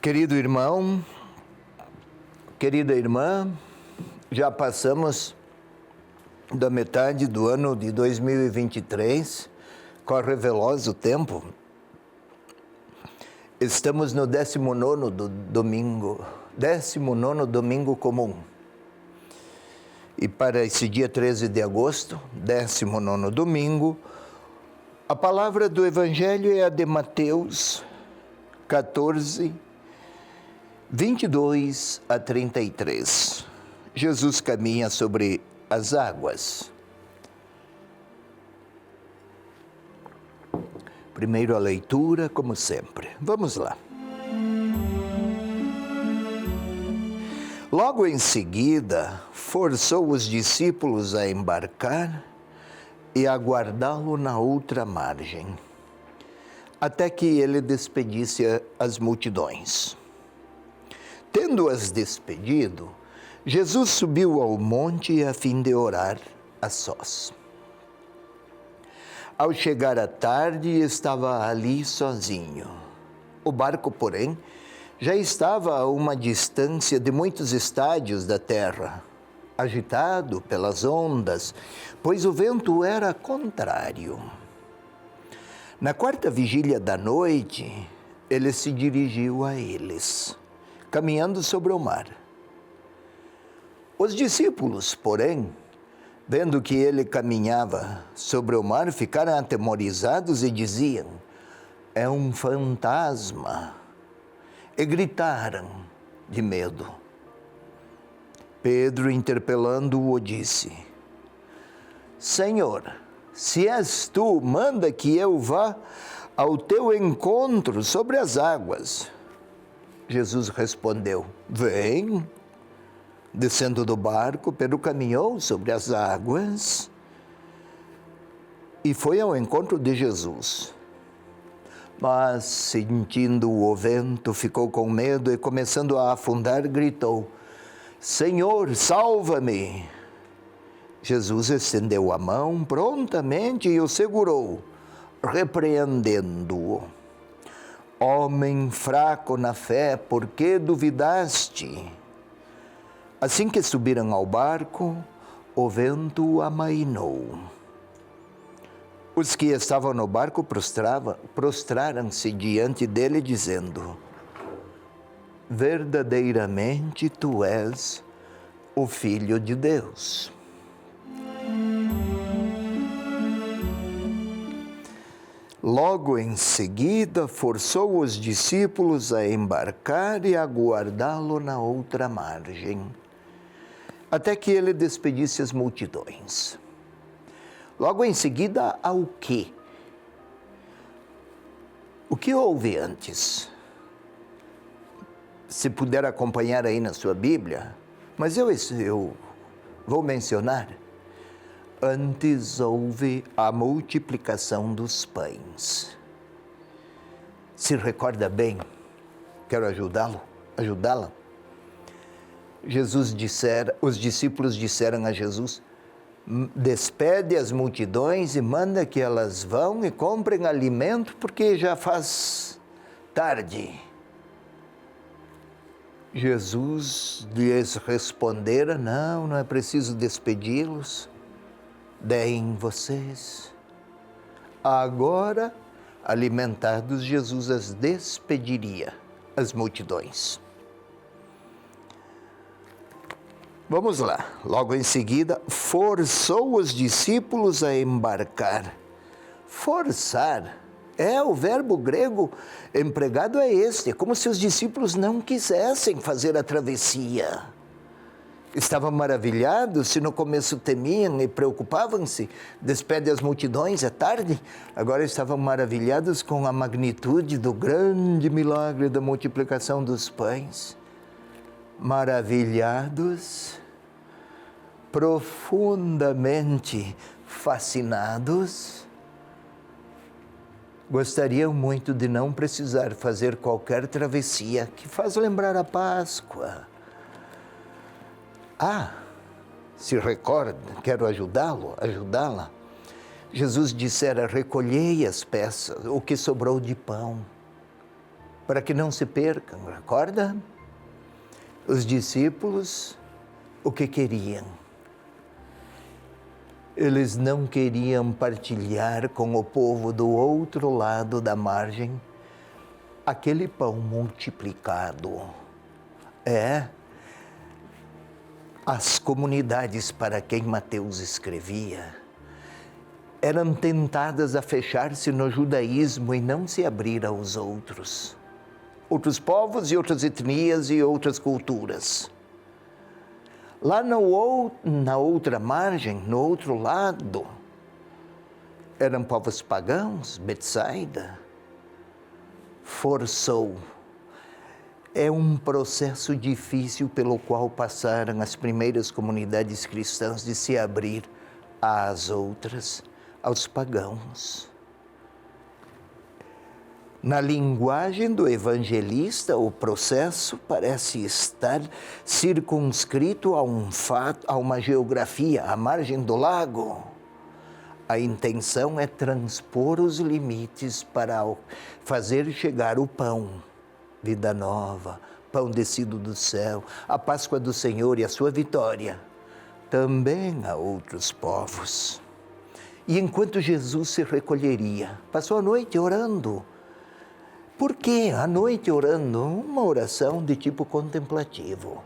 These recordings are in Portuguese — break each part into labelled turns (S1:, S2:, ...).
S1: Querido irmão, querida irmã, já passamos da metade do ano de 2023, corre veloz o tempo. Estamos no 19º domingo, 19º domingo comum. E para esse dia 13 de agosto, 19º domingo, a palavra do Evangelho é a de Mateus 14, 22 a 33. Jesus caminha sobre as águas. Primeiro a leitura, como sempre. Vamos lá. Logo em seguida, forçou os discípulos a embarcar e aguardá-lo na outra margem, até que ele despedisse as multidões. Tendo-as despedido, Jesus subiu ao monte a fim de orar a sós. Ao chegar à tarde, estava ali sozinho. O barco, porém, já estava a uma distância de muitos estádios da terra, agitado pelas ondas, pois o vento era contrário. Na quarta vigília da noite, ele se dirigiu a eles, caminhando sobre o mar. Os discípulos, porém, vendo que ele caminhava sobre o mar, ficaram atemorizados e diziam: "É um fantasma!" E gritaram de medo. Pedro, interpelando-o, disse: "Senhor, se és tu, manda que eu vá ao teu encontro sobre as águas." Jesus respondeu: "Vem." Descendo do barco, Pedro caminhou sobre as águas e foi ao encontro de Jesus. Mas, sentindo o vento, ficou com medo e, começando a afundar, gritou: "Senhor, salva-me!" Jesus estendeu a mão prontamente e o segurou, repreendendo-o. "Homem fraco na fé, por que duvidaste?" Assim que subiram ao barco, o vento amainou. Os que estavam no barco prostraram-se diante dele, dizendo: "Verdadeiramente tu és o Filho de Deus." Logo em seguida, forçou os discípulos a embarcar e aguardá-lo na outra margem, até que ele despedisse as multidões. Logo em seguida, ao quê? O que houve antes? Se puder acompanhar aí na sua Bíblia, mas eu vou mencionar. Antes houve a multiplicação dos pães. Se recorda bem? Quero ajudá-la. Os discípulos disseram a Jesus: "Despede as multidões e manda que elas vão e comprem alimento, porque já faz tarde." Jesus lhes respondera: não é preciso despedi-los. Deem vocês. Agora, alimentados, Jesus as despediria, as multidões. Vamos lá. Logo em seguida, forçou os discípulos a embarcar. Forçar o verbo grego empregado é este, como se os discípulos não quisessem fazer a travessia. Estavam maravilhados, se no começo temiam e preocupavam-se, despede as multidões, é tarde. Agora estavam maravilhados com a magnitude do grande milagre da multiplicação dos pães. Maravilhados, profundamente fascinados, gostariam muito de não precisar fazer qualquer travessia que faz lembrar a Páscoa. Se recorda, quero ajudá-la. Jesus dissera: recolhei as peças, o que sobrou de pão, para que não se percam. Recorda? Os discípulos, o que queriam? Eles não queriam partilhar com o povo do outro lado da margem aquele pão multiplicado. As comunidades para quem Mateus escrevia eram tentadas a fechar-se no judaísmo e não se abrir aos outros povos e outras etnias e outras culturas. Lá na outra margem, no outro lado, eram povos pagãos. Betsaida forçou. É um processo difícil pelo qual passaram as primeiras comunidades cristãs de se abrir às outras, aos pagãos. Na linguagem do evangelista, o processo parece estar circunscrito a um fato, a uma geografia, à margem do lago. A intenção é transpor os limites para fazer chegar o pão, vida nova, pão descido do céu, a Páscoa do Senhor e a sua vitória, também a outros povos. E enquanto Jesus se recolheria, passou a noite orando. Por que à noite orando? Uma oração de tipo contemplativo.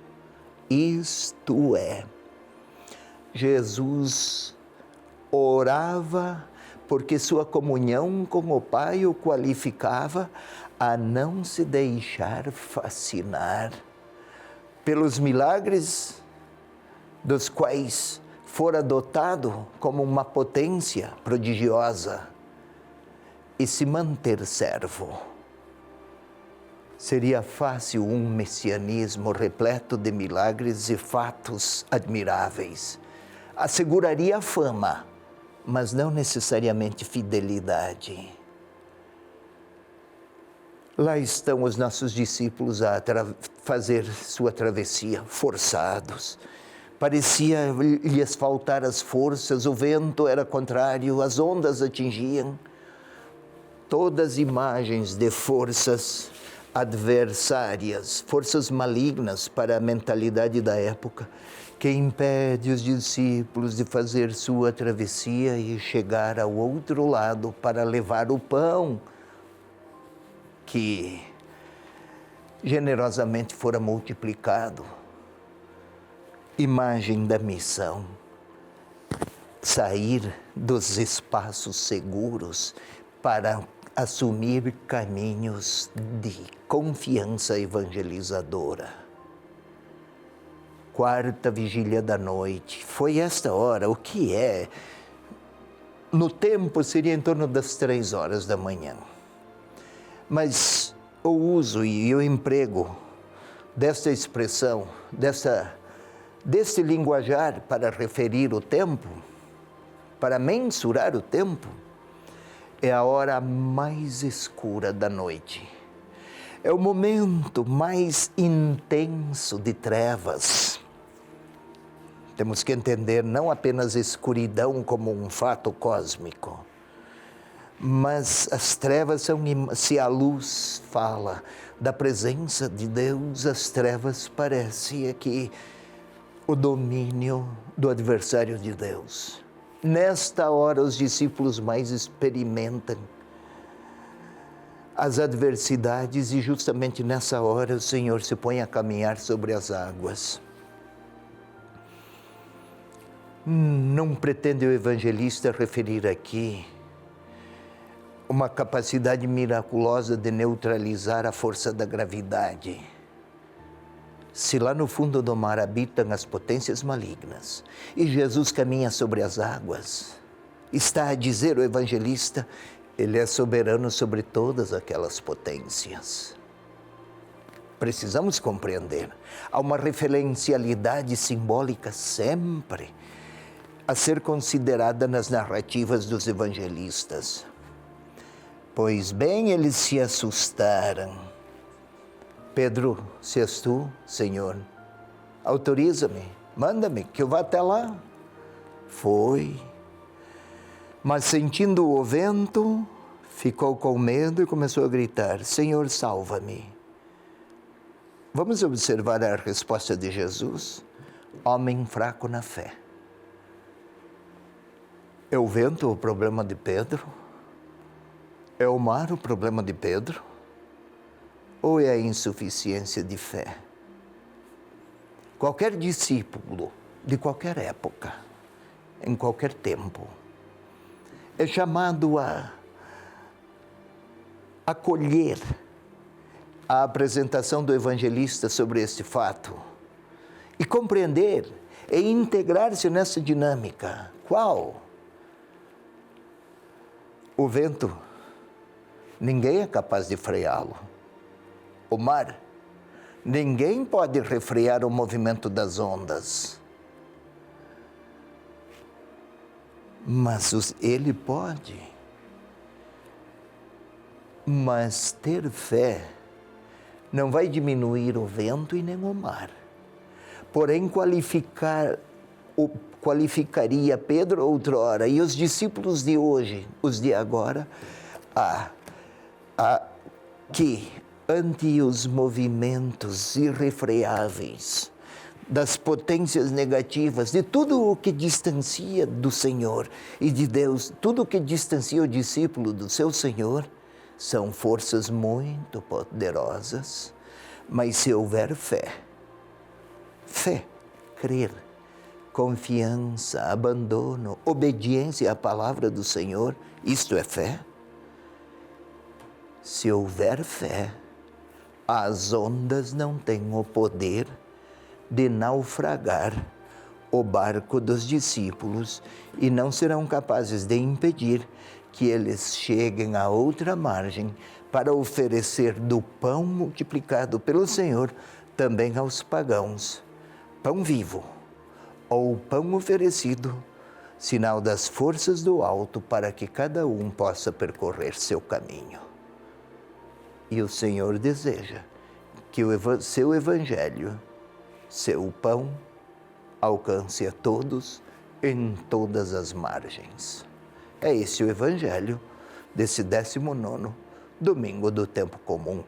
S1: Isto é, Jesus orava porque sua comunhão com o Pai o qualificava a não se deixar fascinar pelos milagres dos quais fora dotado como uma potência prodigiosa e se manter servo. Seria fácil um messianismo repleto de milagres e fatos admiráveis. Asseguraria a fama, mas não necessariamente fidelidade. Lá estão os nossos discípulos a fazer sua travessia, forçados. Parecia lhes faltar as forças, o vento era contrário, as ondas atingiam. Todas imagens de forças adversárias, forças malignas para a mentalidade da época, que impede os discípulos de fazer sua travessia e chegar ao outro lado para levar o pão que generosamente fora multiplicado. Imagem da missão: sair dos espaços seguros para assumir caminhos de confiança evangelizadora. Quarta vigília da noite, foi esta hora, o que é? No tempo seria em torno das 3 horas da manhã. Mas o uso e o emprego desta expressão, deste linguajar para referir o tempo, para mensurar o tempo, é a hora mais escura da noite. É o momento mais intenso de trevas. Temos que entender não apenas a escuridão como um fato cósmico, mas as trevas são, se a luz fala da presença de Deus, as trevas parecem aqui o domínio do adversário de Deus. Nesta hora, os discípulos mais experimentam as adversidades e justamente nessa hora o Senhor se põe a caminhar sobre as águas. Não pretende o evangelista referir aqui uma capacidade miraculosa de neutralizar a força da gravidade. Se lá no fundo do mar habitam as potências malignas e Jesus caminha sobre as águas, está a dizer o evangelista, ele é soberano sobre todas aquelas potências. Precisamos compreender, há uma referencialidade simbólica sempre a ser considerada nas narrativas dos evangelistas. Pois bem, eles se assustaram. Pedro, se és tu, Senhor, autoriza-me, manda-me, que eu vá até lá. Foi, mas sentindo o vento, ficou com medo e começou a gritar: Senhor, salva-me. Vamos observar a resposta de Jesus. Homem fraco na fé. É o vento o problema de Pedro? É o mar o problema de Pedro? Ou é a insuficiência de fé? Qualquer discípulo, de qualquer época, em qualquer tempo, é chamado a acolher a apresentação do evangelista sobre este fato e compreender e integrar-se nessa dinâmica. Qual? O vento, ninguém é capaz de freá-lo. O mar, ninguém pode refrear o movimento das ondas. Mas ele pode. Mas ter fé não vai diminuir o vento e nem o mar. Porém, qualificaria Pedro outrora e os discípulos de hoje, os de agora, que ante os movimentos irrefreáveis das potências negativas, de tudo o que distancia do Senhor e de Deus, tudo o que distancia o discípulo do seu Senhor, são forças muito poderosas, mas se houver fé, crer, confiança, abandono, obediência à palavra do Senhor, isto é fé. Se houver fé, as ondas não têm o poder de naufragar o barco dos discípulos e não serão capazes de impedir que eles cheguem à outra margem para oferecer do pão multiplicado pelo Senhor também aos pagãos, pão vivo ou pão oferecido, sinal das forças do alto para que cada um possa percorrer seu caminho. E o Senhor deseja que o seu evangelho, seu pão, alcance a todos em todas as margens. É esse o evangelho desse 19º domingo do tempo comum.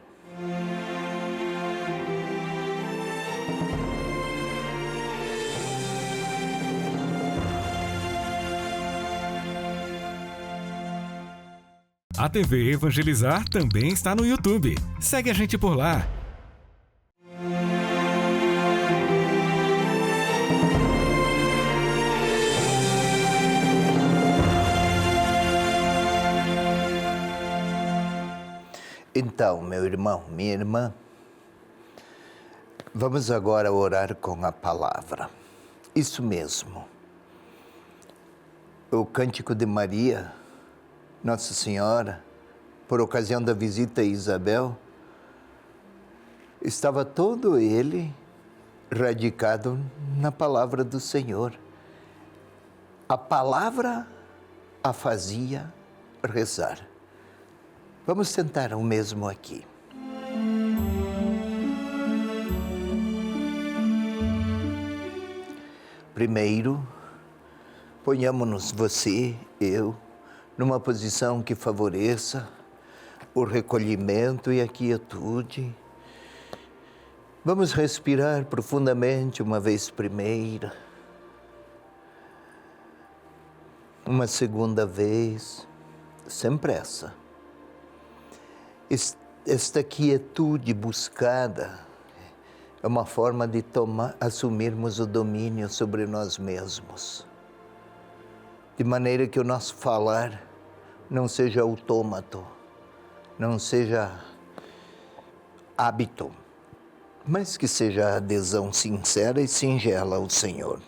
S2: A TV Evangelizar também está no YouTube. Segue a gente por lá.
S1: Então, meu irmão, minha irmã, vamos agora orar com a palavra. Isso mesmo. O Cântico de Maria, Nossa Senhora, por ocasião da visita a Isabel, estava todo ele radicado na palavra do Senhor. A palavra a fazia rezar. Vamos tentar o mesmo aqui. Primeiro, ponhamos-nos você, eu, numa posição que favoreça o recolhimento e a quietude. Vamos respirar profundamente uma vez primeira, uma segunda vez, sem pressa. Esta quietude buscada é uma forma de assumirmos o domínio sobre nós mesmos, de maneira que o nosso falar não seja autômato, não seja hábito, mas que seja adesão sincera e singela ao Senhor.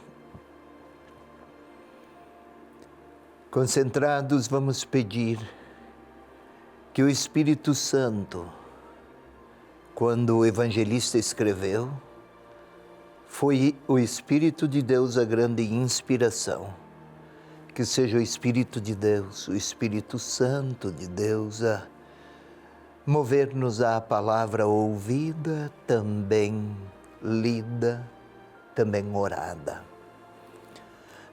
S1: Concentrados, vamos pedir que o Espírito Santo, quando o evangelista escreveu, foi o Espírito de Deus a grande inspiração. Que seja o Espírito de Deus, o Espírito Santo de Deus a mover-nos à palavra ouvida, também lida, também orada.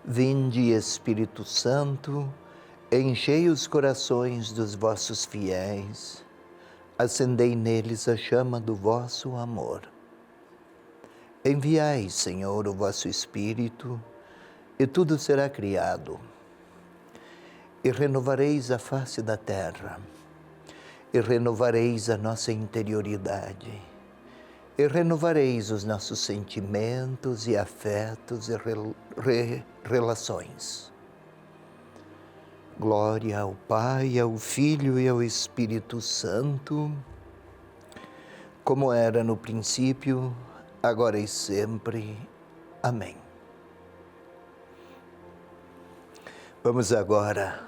S1: Vinde, Espírito Santo, Enchei os corações dos vossos fiéis, acendei neles a chama do vosso amor. Enviai, Senhor, o vosso Espírito, e tudo será criado, e renovareis a face da terra, e renovareis a nossa interioridade, e renovareis os nossos sentimentos e afetos e relações. Glória ao Pai, ao Filho e ao Espírito Santo, como era no princípio, agora e sempre. Amém. Vamos agora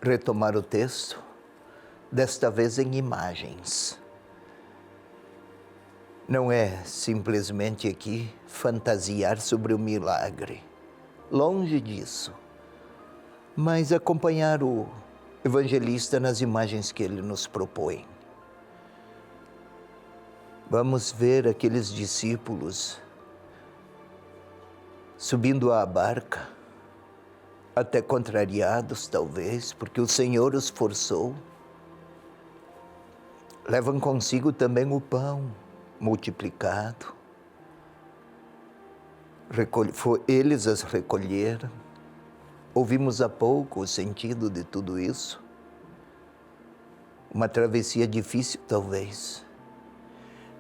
S1: retomar o texto, desta vez em imagens. Não é simplesmente aqui fantasiar sobre o milagre, longe disso, mas acompanhar o evangelista nas imagens que ele nos propõe. Vamos ver aqueles discípulos subindo à barca, até contrariados talvez, porque o Senhor os forçou. Levam consigo também o pão multiplicado. Eles as recolheram. Ouvimos há pouco o sentido de tudo isso. Uma travessia difícil, talvez.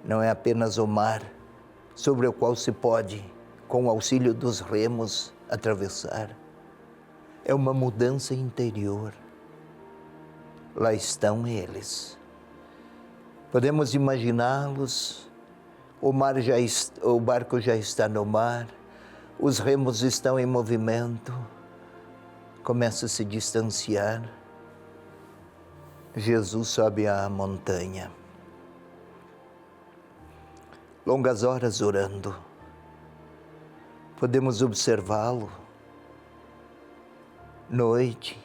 S1: Não é apenas o mar sobre o qual se pode, com o auxílio dos remos, atravessar. É uma mudança interior. Lá estão eles. Podemos imaginá-los. O barco já está no mar. Os remos estão em movimento. Começa a se distanciar. Jesus sobe a montanha. Longas horas orando. Podemos observá-lo. Noite,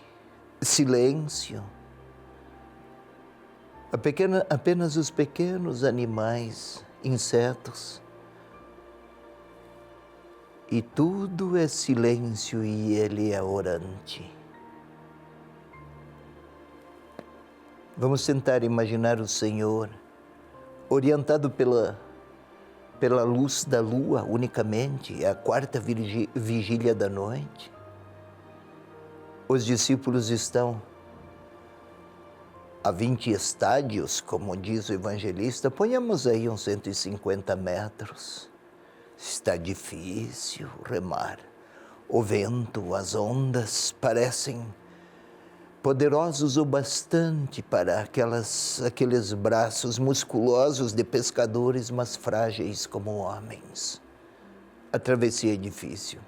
S1: silêncio. Apenas os pequenos animais, insetos. E tudo é silêncio e ele é orante. Vamos tentar imaginar o Senhor, orientado pela luz da lua unicamente, é a quarta vigília da noite. Os discípulos estão a 20 estádios, como diz o evangelista, ponhamos aí uns 150 metros. Está difícil remar. O vento, as ondas parecem poderosos o bastante para aqueles braços musculosos de pescadores, mas frágeis como homens. A travessia é difícil.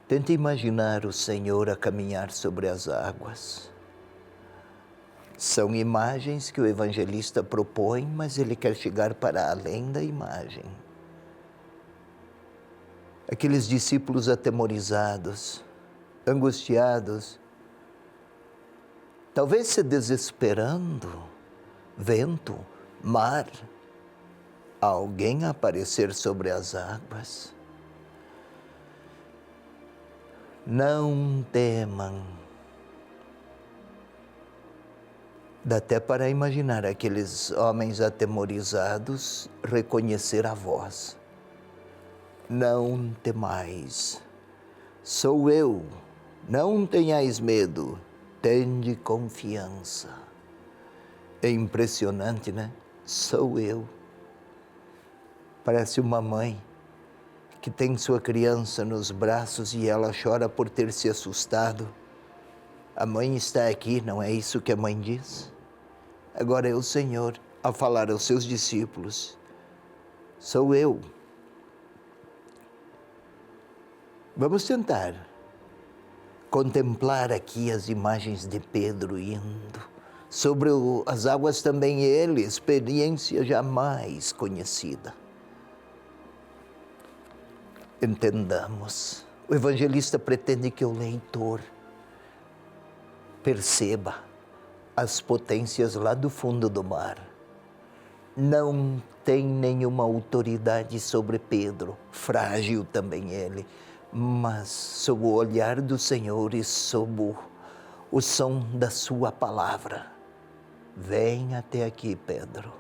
S1: Tente imaginar o Senhor a caminhar sobre as águas. São imagens que o evangelista propõe, mas ele quer chegar para além da imagem. Aqueles discípulos atemorizados, angustiados, talvez se desesperando, vento, mar, alguém aparecer sobre as águas. Não temam. Dá até para imaginar aqueles homens atemorizados reconhecer a voz. Não temais, sou eu, não tenhais medo, tende confiança. É impressionante, né? Sou eu. Parece uma mãe que tem sua criança nos braços e ela chora por ter se assustado. A mãe está aqui, não é isso que a mãe diz? Agora é o Senhor a falar aos seus discípulos. Sou eu. Vamos tentar contemplar aqui as imagens de Pedro indo. Sobre as águas também ele, experiência jamais conhecida. Entendamos. O evangelista pretende que o leitor perceba as potências lá do fundo do mar. Não tem nenhuma autoridade sobre Pedro, frágil também ele, mas sob o olhar do Senhor e sob o som da sua palavra. Vem até aqui, Pedro.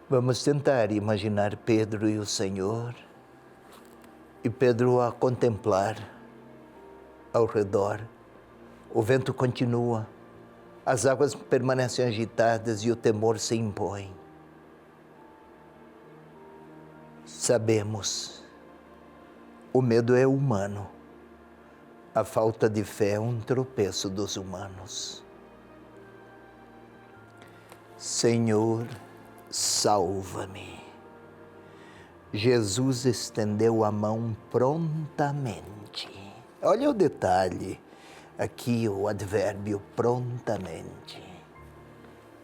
S1: Vamos tentar imaginar Pedro e o Senhor, e Pedro a contemplar ao redor. O vento continua, as águas permanecem agitadas e o temor se impõe. Sabemos, o medo é humano, a falta de fé é um tropeço dos humanos. Senhor, salva-me. Jesus estendeu a mão prontamente. Olha o detalhe, aqui o advérbio prontamente.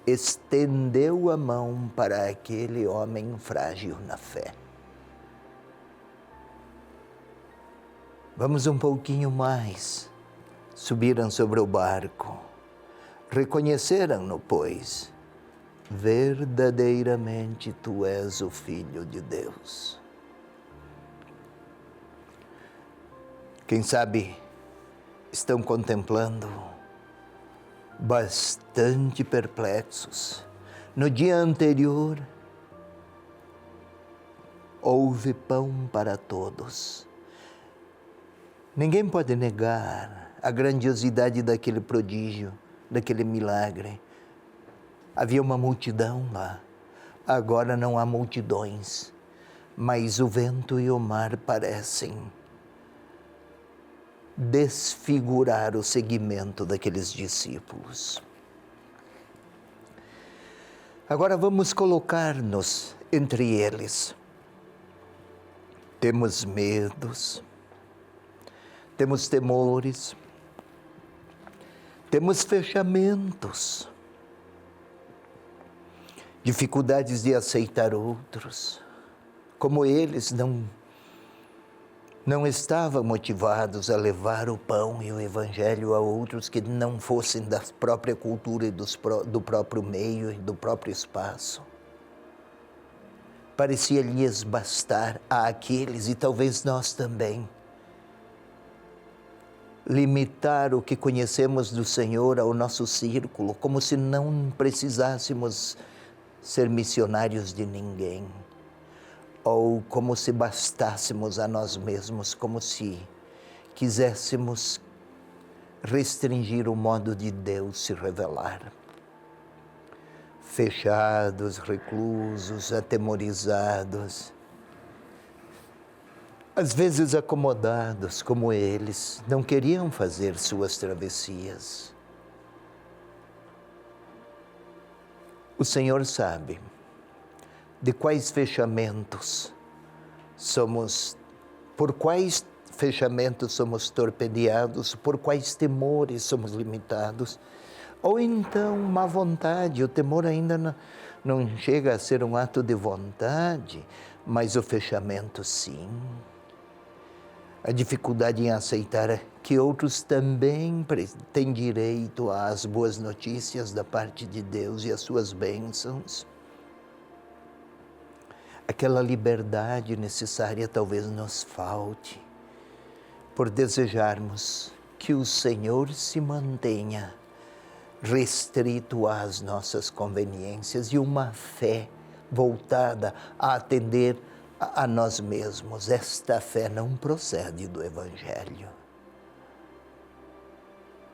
S1: Estendeu a mão para aquele homem frágil na fé. Vamos um pouquinho mais. Subiram sobre o barco. Reconheceram-no, pois. Verdadeiramente tu és o Filho de Deus. Quem sabe estão contemplando, bastante perplexos. No dia anterior, houve pão para todos. Ninguém pode negar a grandiosidade daquele prodígio, daquele milagre. Havia uma multidão lá. Agora não há multidões, mas o vento e o mar parecem desfigurar o seguimento daqueles discípulos. Agora vamos colocar-nos entre eles. Temos medos, temos temores, temos fechamentos, dificuldades de aceitar outros, como eles não estavam motivados a levar o pão e o evangelho a outros que não fossem da própria cultura e do próprio meio e do próprio espaço. Parecia-lhes bastar àqueles, e talvez nós também, limitar o que conhecemos do Senhor ao nosso círculo, como se não precisássemos ser missionários de ninguém, ou como se bastássemos a nós mesmos, como se quiséssemos restringir o modo de Deus se revelar. Fechados, reclusos, atemorizados, às vezes acomodados como eles, não queriam fazer suas travessias. O Senhor sabe de quais fechamentos por quais fechamentos somos torpedeados, por quais temores somos limitados, ou então má vontade. O temor ainda não chega a ser um ato de vontade, mas o fechamento sim. A dificuldade em aceitar que outros também têm direito às boas notícias da parte de Deus e às suas bênçãos. Aquela liberdade necessária talvez nos falte, por desejarmos que o Senhor se mantenha restrito às nossas conveniências e uma fé voltada a atender a nós mesmos. Esta fé não procede do Evangelho.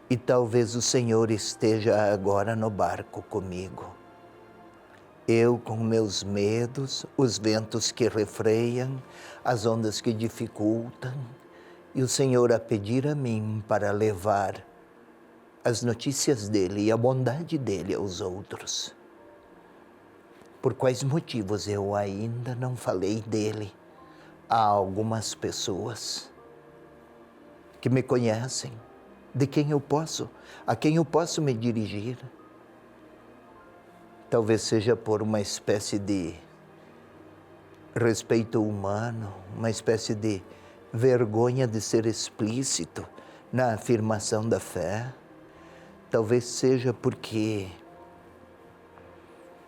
S1: E talvez o Senhor esteja agora no barco comigo. Eu com meus medos, os ventos que refreiam, as ondas que dificultam, e o Senhor a pedir a mim para levar as notícias dele e a bondade dele aos outros. Por quais motivos eu ainda não falei dele a algumas pessoas que me conhecem, a quem eu posso me dirigir? Talvez seja por uma espécie de respeito humano, uma espécie de vergonha de ser explícito na afirmação da fé. Talvez seja porque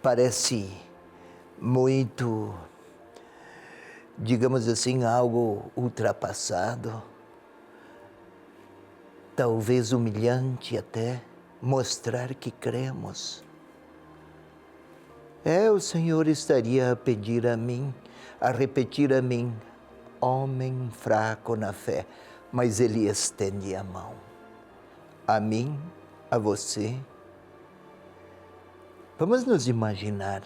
S1: parece muito digamos assim, algo ultrapassado, talvez humilhante até, mostrar que cremos. O Senhor estaria a pedir a mim, a repetir a mim, homem fraco na fé, mas Ele estende a mão. A mim, a você. Vamos nos imaginar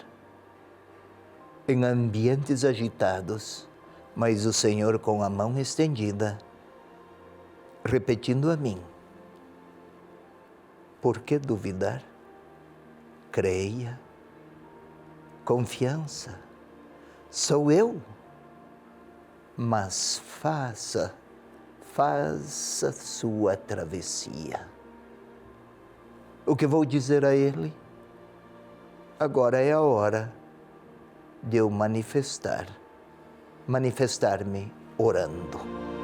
S1: em ambientes agitados, mas o Senhor com a mão estendida, repetindo a mim. Por que duvidar? Creia. Confiança. Sou eu. Mas faça sua travessia. O que vou dizer a Ele? Agora é a hora de eu manifestar-me orando.